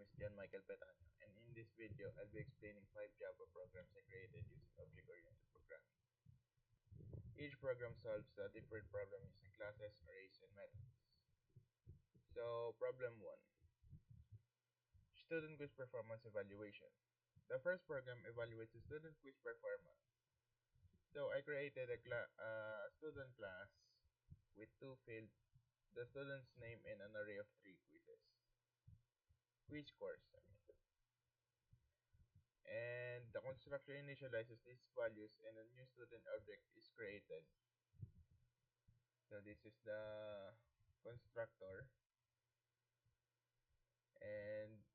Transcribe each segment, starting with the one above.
is John Michael Petano, and in this video, I'll be explaining 5 Java programs I created using object-oriented programming. Each program solves a different problem using classes, arrays, and methods. So, problem 1. Student quiz performance evaluation. The first program evaluates the student quiz performance. So, I created a student class with two fields, the student's name and an array of 3 quizzes. Quiz scores, and the constructor initializes these values and a new student object is created. So this is the constructor, and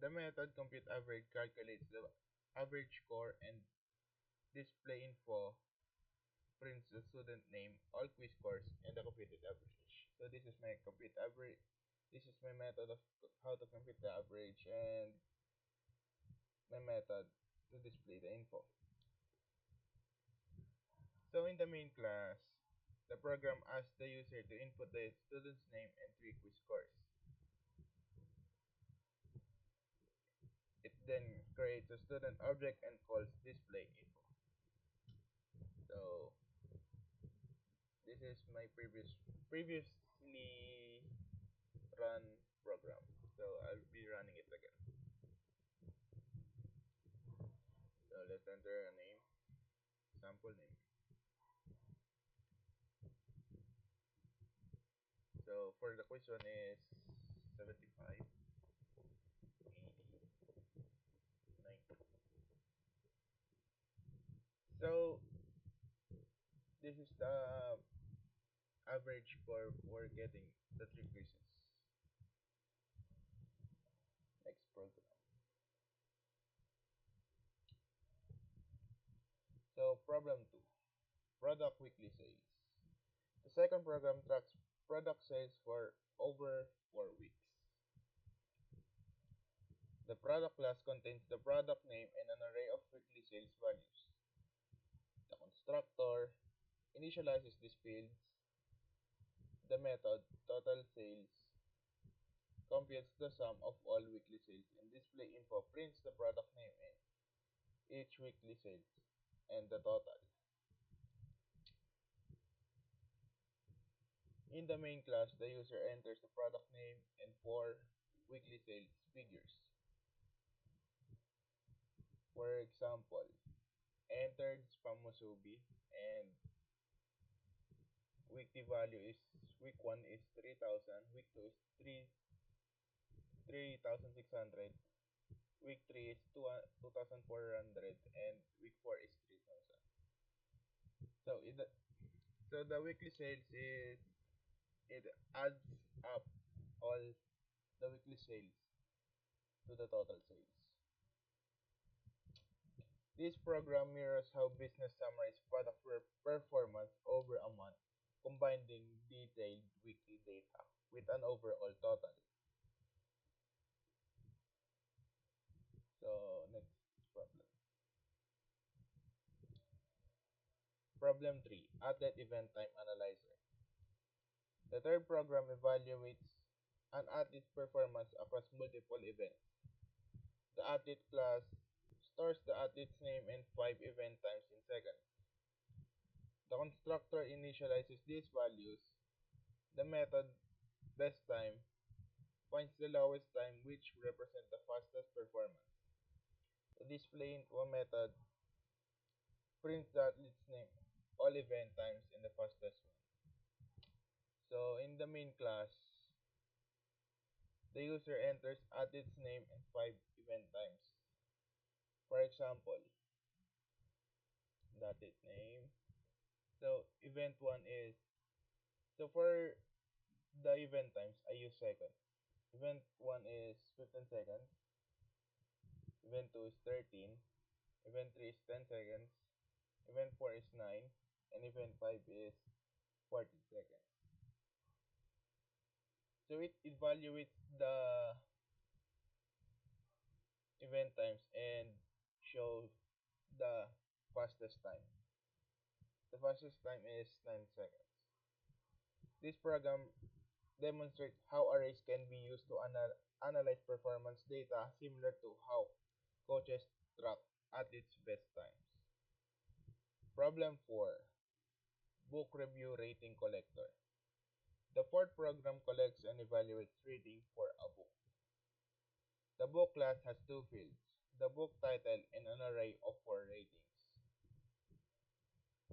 the method compute average calculates the average score, and display info prints the student name, all quiz scores, and the computed average. So this is my compute average. This is my method of how to compute the average, and my method to display the info. So in the main class, the program asks the user to input the student's name and 3 quiz scores. It then creates a student object and calls display info. So this is my previously run program. So I'll be running it again. So let's enter a name, sample name. So for the quiz one is 75, 80, 90. So this is the average score for getting the 3 quizzes. Next program. So problem 2, product weekly sales. The second program tracks product sales for over 4 weeks. The product class contains the product name and an array of weekly sales values. The constructor initializes these fields. The method total sales computes the sum of all weekly sales, and display info prints the product name and each weekly sales and the total. In the main class, the user enters the product name and 4 weekly sales figures. For example, entered spam musubi, and weekly value is week 1 is 3000, week 2 is 3600, week 3 is 2400, and week 4 is 3000. So the weekly sales is, it adds up all the weekly sales to the total sales. This program mirrors how business summarizes product performance over a month, combining detailed weekly data with an overall total. So next problem. Problem 3, Athlete Event Time Analyzer. The third program evaluates an athlete's performance across multiple events. The athlete class stores the athlete's name and 5 event times in seconds. The constructor initializes these values. The method best time finds the lowest time, which represents the fastest performance. The display info method prints the athlete's name, all event times, and the fastest one. So in the main class, the user enters athlete's name and 5 event times. For example, the athlete name. So event 1 is, so for the event times, I use seconds. Event 1 is 15 seconds. Event 2 is 13. Event 3 is 10 seconds. Event 4 is 9. And event 5 is 14 seconds. So it evaluates the event times and shows the fastest time. The fastest time is 9 seconds. This program demonstrate how arrays can be used to analyze performance data similar to how coaches track athletes' best times. Problem 4. Book Review Rating Collector. The fourth program collects and evaluates rating for a book. The book class has two fields, the book title and an array of four ratings.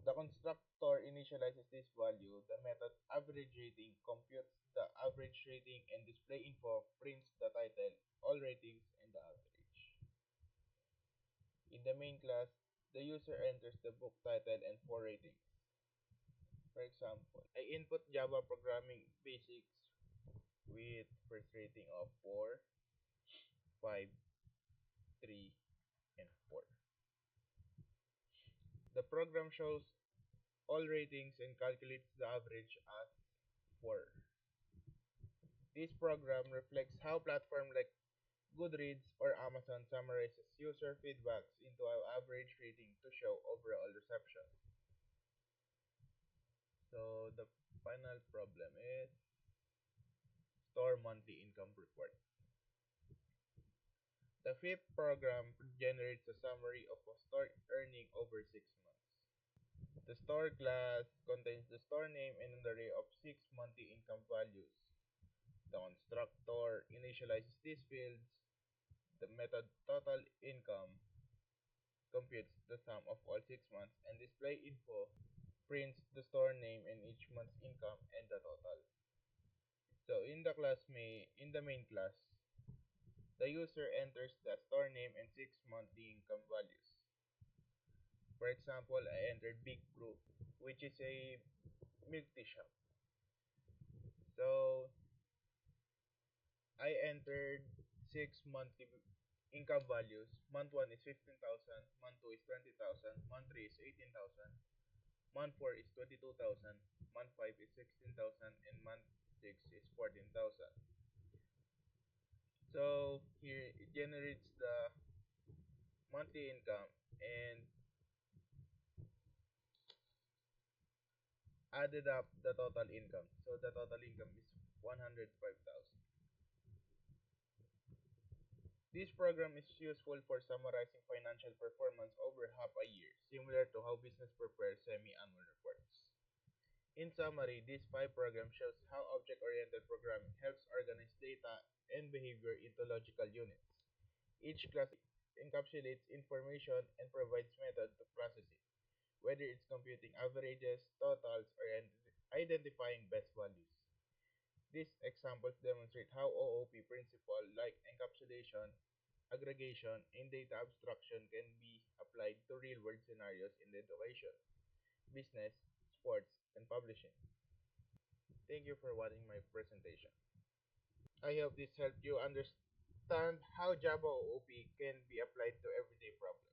The constructor initializes this value. The method average rating computes the average rating and display info prints the title, all ratings, and the average. In the main class, the user enters the book title and four ratings. For example, I input Java programming basics with first rating of 4, 5, 3, and 4. The program shows all ratings and calculates the average as 4. This program reflects how platforms like Goodreads or Amazon summarizes user feedbacks into an average rating to show overall reception. So the final problem is store monthly income report. The fifth program generates a summary of a store earning over 6 months. The store class contains the store name and an array of 6 monthly income values. The constructor initializes these fields. The method total income computes the sum of all 6 months, and display info prints the store name and each month's income and the total. So in the main class, the user enters the store name and 6 monthly income values. For example, I entered Big Brew, which is a milk tea shop. So I entered 6 monthly income values. Month 1 is 15,000, month 2 is 20,000, month 3 is 18,000, month 4 is 22,000, month 5 is 16,000, and month 6 is 14,000. So here it generates the monthly income and added up the total income. So the total income is 105,000. This program is useful for summarizing financial performance over half a year, similar to how business prepares semi-annual reports. In summary, this 5 program shows how object-oriented programming helps organize data and behavior into logical units. Each class encapsulates information and provides method to process it, whether it's computing averages, totals, or identifying best values. These examples demonstrate how OOP principles like encapsulation, aggregation, and data abstraction can be applied to real-world scenarios in education, business, sports, and publishing. Thank you for watching my presentation. I hope this helped you understand how Java OOP can be applied to everyday problems.